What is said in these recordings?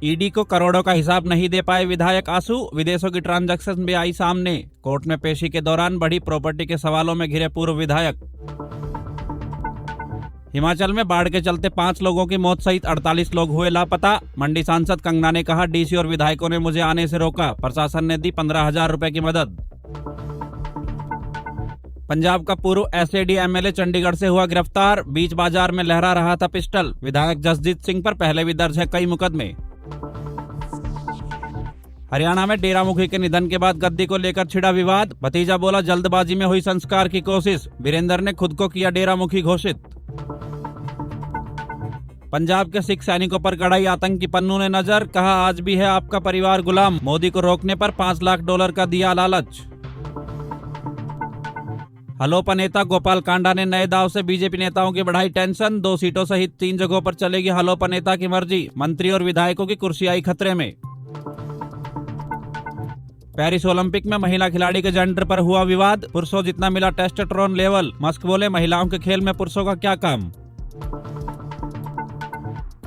ED को करोड़ों का हिसाब नहीं दे पाए विधायक आंसू, विदेशों की ट्रांजैक्शन भी आई सामने। कोर्ट में पेशी के दौरान बढ़ी प्रॉपर्टी के सवालों में घिरे पूर्व विधायक। हिमाचल में बाढ़ के चलते 5 लोगों की मौत सहित 48 लोग हुए लापता। मंडी सांसद कंगना ने कहा, डीसी और विधायकों ने मुझे आने से रोका, प्रशासन ने दी 15,000 रुपए की मदद। पंजाब का पूर्व एसएडी एमएलए चंडीगढ़ से हुआ गिरफ्तार, बीच बाजार में लहरा रहा था पिस्टल। विधायक जसजीत सिंह पर पहले भी दर्ज है कई मुकदमे। हरियाणा में डेरा मुखी के निधन के बाद गद्दी को लेकर छिड़ा विवाद। भतीजा बोला, जल्दबाजी में हुई संस्कार की कोशिश। वीरेंद्र ने खुद को किया डेरा मुखी घोषित। पंजाब के सिख सैनिकों पर कड़ाई, आतंकी पन्नू ने नजर, कहा आज भी है आपका परिवार गुलाम। मोदी को रोकने पर $5 लाख का दिया लालच। हलोपा नेता गोपाल कांडा ने नए दाव से बीजेपी नेताओं की बढ़ाई टेंशन। 2 सीटों सहित 3 जगहों पर चलेगी हलोपा नेता की मर्जी। मंत्री और विधायकों की कुर्सी आई खतरे में। पेरिस ओलंपिक में महिला खिलाड़ी के जेंडर पर हुआ विवाद, पुरुषों जितना मिला टेस्टोस्टेरोन लेवल। मस्क बोले, महिलाओं के खेल में पुरुषों का क्या काम।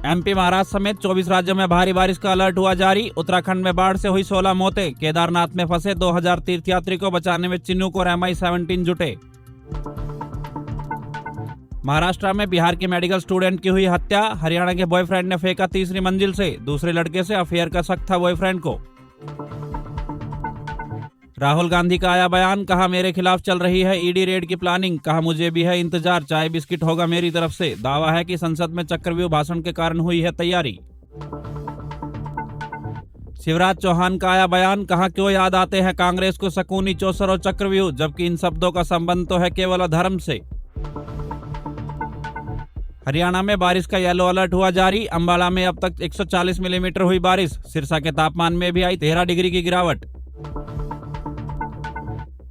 एमपी, महाराष्ट्र समेत 24 राज्यों में भारी बारिश का अलर्ट हुआ जारी। उत्तराखंड में बाढ़ से हुई 16 मौतें। केदारनाथ में फंसे 2000 तीर्थयात्री को बचाने में चिनूक और MI-17 जुटे। महाराष्ट्र में बिहार की मेडिकल स्टूडेंट की हुई हत्या। हरियाणा के बॉयफ्रेंड ने फेंका तीसरी मंजिल से। दूसरे लड़के से अफेयर का शक था बॉयफ्रेंड को। राहुल गांधी का आया बयान, कहा मेरे खिलाफ चल रही है ईडी रेड की प्लानिंग। कहा मुझे भी है इंतजार, चाय बिस्किट होगा मेरी तरफ से। दावा है कि संसद में चक्रव्यूह भाषण के कारण हुई है तैयारी। शिवराज चौहान का आया बयान, कहा क्यों याद आते हैं कांग्रेस को शकुनी, चौसर और चक्रव्यूह, जबकि इन शब्दों का संबंध तो है केवल धर्म से। हरियाणा में बारिश का येलो अलर्ट हुआ जारी। अंबाला में अब तक 140 मिलीमीटर हुई बारिश। सिरसा के तापमान में भी आई 13 डिग्री की गिरावट।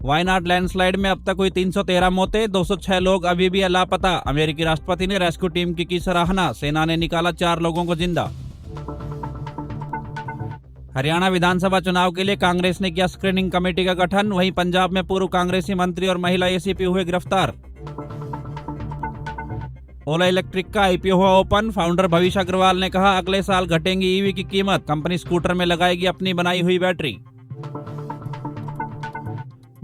वायनाड लैंडस्लाइड में अब तक हुई 313 मौतें, 206 लोग अभी भी लापता। अमेरिकी राष्ट्रपति ने रेस्क्यू टीम की सराहना। सेना ने निकाला 4 लोगों को जिंदा। हरियाणा विधानसभा चुनाव के लिए कांग्रेस ने किया स्क्रीनिंग कमेटी का गठन। वहीं पंजाब में पूर्व कांग्रेसी मंत्री और महिला एसीपी हुए गिरफ्तार। ओला इलेक्ट्रिक का आईपीओ हुआ ओपन। फाउंडर भविष्य अग्रवाल ने कहा अगले साल घटेंगी ईवी की कीमत। कंपनी स्कूटर में लगाएगी अपनी बनाई हुई बैटरी।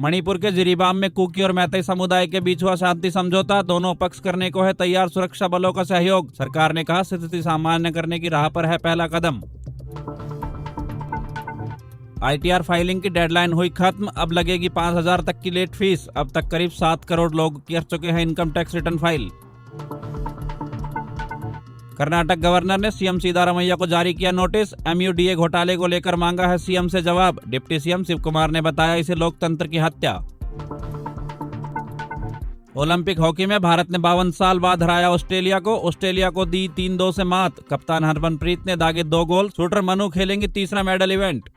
मणिपुर के जिरीबाम में कुकी और मैतेई समुदाय के बीच हुआ शांति समझौता। दोनों पक्ष करने को है तैयार सुरक्षा बलों का सहयोग। सरकार ने कहा स्थिति सामान्य करने की राह पर है पहला कदम। आईटीआर फाइलिंग की डेडलाइन हुई खत्म। अब लगेगी 5,000 तक की लेट फीस। अब तक करीब 7 करोड़ लोग कर चुके हैं income tax return file. Karnataka governor ने सीएम सिद्धारमैया को जारी किया नोटिस। MUDA घोटाले को लेकर मांगा है सीएम से जवाब। डिप्टी सीएम शिव कुमार ने बताया इसे लोकतंत्र की हत्या। ओलंपिक हॉकी में भारत ने 52 साल बाद हराया ऑस्ट्रेलिया को दी 3-2 से मात। कप्तान हरमनप्रीत ने दागे 2 गोल। शूटर मनु खेलेंगे तीसरा मेडल इवेंट।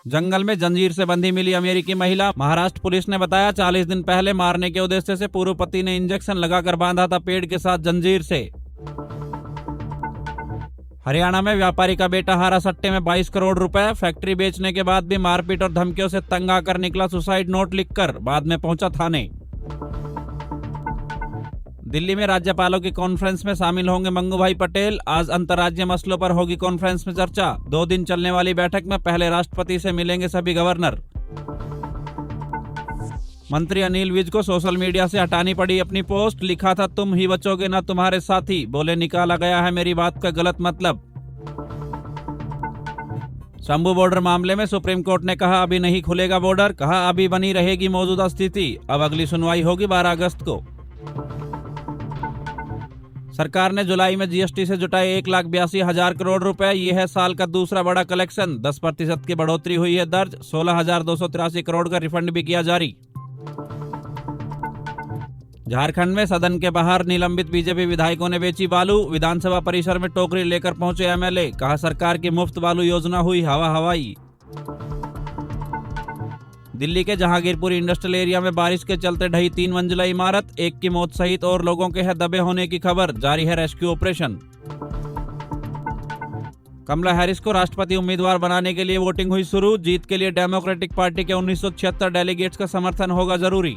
जंगल में जंजीर से बंधी मिली अमेरिकी महिला। महाराष्ट्र पुलिस ने बताया 40 दिन पहले मारने के उद्देश्य से पूर्व पति ने इंजेक्शन लगाकर बांधा था पेड़ के साथ जंजीर से। हरियाणा में व्यापारी का बेटा हारा सट्टे में 22 करोड़ रुपए। फैक्ट्री बेचने के बाद भी मारपीट और धमकियों से तंग आकर निकला सुसाइड नोट लिखकर। बाद में पहुंचा थाने। दिल्ली में राज्यपालों की कॉन्फ्रेंस में शामिल होंगे मंगूभाई पटेल। आज अंतर्राज्यीय मसलों पर होगी कॉन्फ्रेंस में चर्चा। 2 दिन चलने वाली बैठक में पहले राष्ट्रपति से मिलेंगे सभी गवर्नर। मंत्री अनिल विज को सोशल मीडिया से हटानी पड़ी अपनी पोस्ट। लिखा था तुम ही बचोगे ना तुम्हारे साथी। बोले निकाला गया है मेरी बात का गलत मतलब। शंभू बॉर्डर मामले में सुप्रीम कोर्ट ने कहा अभी नहीं खुलेगा बॉर्डर। कहा अभी बनी रहेगी मौजूदा स्थिति। अब अगली सुनवाई होगी 12 अगस्त को। सरकार ने जुलाई में जीएसटी से जुटाए 1,82,000 करोड़ रुपए। ये है साल का दूसरा बड़ा कलेक्शन। 10% की बढ़ोतरी हुई है दर्ज। 16,283 करोड़ का रिफंड भी किया जारी। झारखंड में सदन के बाहर निलंबित बीजेपी विधायकों ने बेची बालू। विधानसभा परिसर में टोकरी लेकर पहुंचे एमएलए। कहा सरकार की मुफ्त बालू योजना हुई हवा हवाई। दिल्ली के जहांगीरपुर इंडस्ट्रियल एरिया में बारिश के चलते ढही 3 मंजिला इमारत। 1 की मौत सहित और लोगों के है दबे होने की खबर। जारी है रेस्क्यू ऑपरेशन। कमला हैरिस को राष्ट्रपति उम्मीदवार बनाने के लिए वोटिंग हुई शुरू। जीत के लिए डेमोक्रेटिक पार्टी के 1976 डेलीगेट्स का समर्थन होगा जरूरी।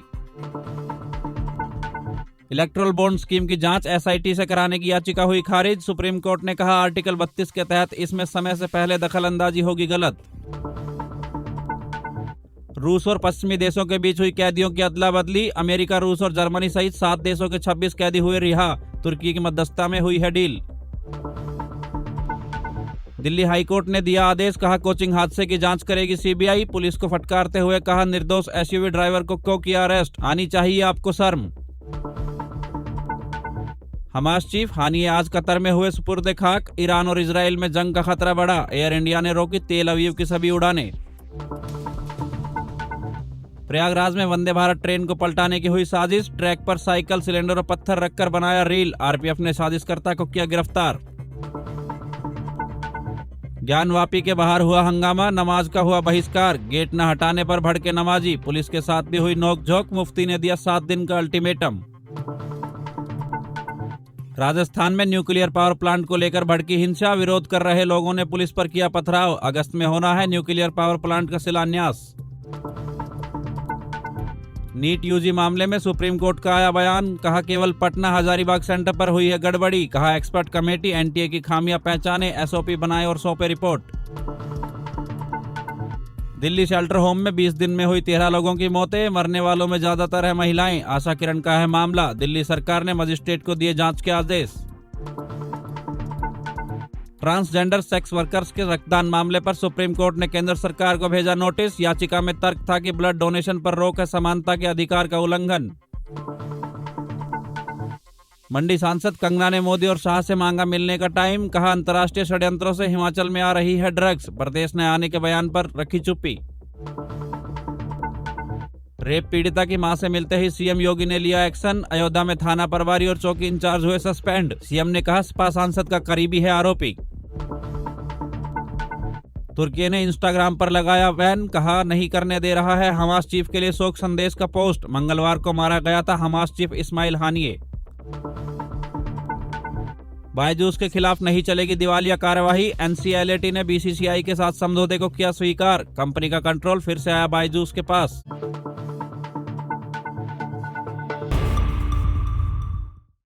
इलेक्ट्रल बॉन्ड स्कीम की जांच एसआईटी से कराने की याचिका हुई खारिज। सुप्रीम कोर्ट ने कहा आर्टिकल 32 के तहत इसमें समय से पहले दखलंदाजी होगी गलत। रूस और पश्चिमी देशों के बीच हुई कैदियों की अदला बदली। अमेरिका, रूस और जर्मनी सहित 7 देशों के 26 कैदी हुए रिहा। तुर्की की मध्यस्थता में हुई है डील। दिल्ली हाईकोर्ट ने दिया आदेश, कहा कोचिंग हादसे की जांच करेगी सीबीआई। पुलिस को फटकारते हुए कहा निर्दोष एसयूवी ड्राइवर को क्यों किया अरेस्ट, आनी चाहिए आपको शर्म। हमास चीफ हानिये आज कतर में हुए सुपुर्द खाक। ईरान और इजराइल में जंग का खतरा बढ़ा। एयर इंडिया ने रोकी तेल अवीव की सभी उड़ानें। प्रयागराज में वंदे भारत ट्रेन को पलटाने की हुई साजिश। ट्रैक पर साइकिल, सिलेंडर और पत्थर रखकर बनाया रील। आरपीएफ ने साजिशकर्ता को किया गिरफ्तार। ज्ञानवापी के बाहर हुआ हंगामा, नमाज का हुआ बहिष्कार। गेट न हटाने पर भड़के नमाजी। पुलिस के साथ भी हुई नोकझोंक। मुफ्ती ने दिया 7 दिन का अल्टीमेटम। राजस्थान में न्यूक्लियर पावर प्लांट को लेकर भड़की हिंसा। विरोध कर रहे लोगों ने पुलिस पर किया पथराव। अगस्त में होना है न्यूक्लियर पावर प्लांट का शिलान्यास। नीट यूजी मामले में सुप्रीम कोर्ट का आया बयान, कहा केवल पटना हजारीबाग सेंटर पर हुई है गड़बड़ी। कहा एक्सपर्ट कमेटी एनटीए की खामियां पहचाने, एसओपी बनाए और सौंपे रिपोर्ट। दिल्ली शेल्टर होम में 20 दिन में हुई 13 लोगों की मौतें। मरने वालों में ज्यादातर है महिलाएं। आशा किरण का है मामला। दिल्ली सरकार ने मजिस्ट्रेट को दिए जांच के आदेश। ट्रांसजेंडर सेक्स वर्कर्स के रक्तदान मामले पर सुप्रीम कोर्ट ने केंद्र सरकार को भेजा नोटिस। याचिका में तर्क था कि ब्लड डोनेशन पर रोक है समानता के अधिकार का उल्लंघन। मंडी सांसद कंगना ने मोदी और शाह से मांगा मिलने का टाइम। कहा अंतर्राष्ट्रीय षड्यंत्रों से हिमाचल में आ रही है ड्रग्स। प्रदेश ने आने के बयान पर रखी चुप्पी। रेप पीड़िता की मां से मिलते ही सीएम योगी ने लिया एक्शन। अयोध्या में थाना प्रभारी और चौकी इंचार्ज हुए सस्पेंड। सीएम ने कहा सपा सांसद का करीबी है आरोपी। तुर्की ने इंस्टाग्राम पर लगाया बैन। कहा नहीं करने दे रहा है हमास चीफ के लिए शोक संदेश का पोस्ट। मंगलवार को मारा गया था Hamas chief Ismail Haniyeh. Byju's के खिलाफ नहीं चलेगी दिवालिया कार्यवाही। एनसीएलटी ने बीसीसीआई के साथ समझौते को किया स्वीकार। कंपनी का कंट्रोल फिर से आया बायजूस के पास।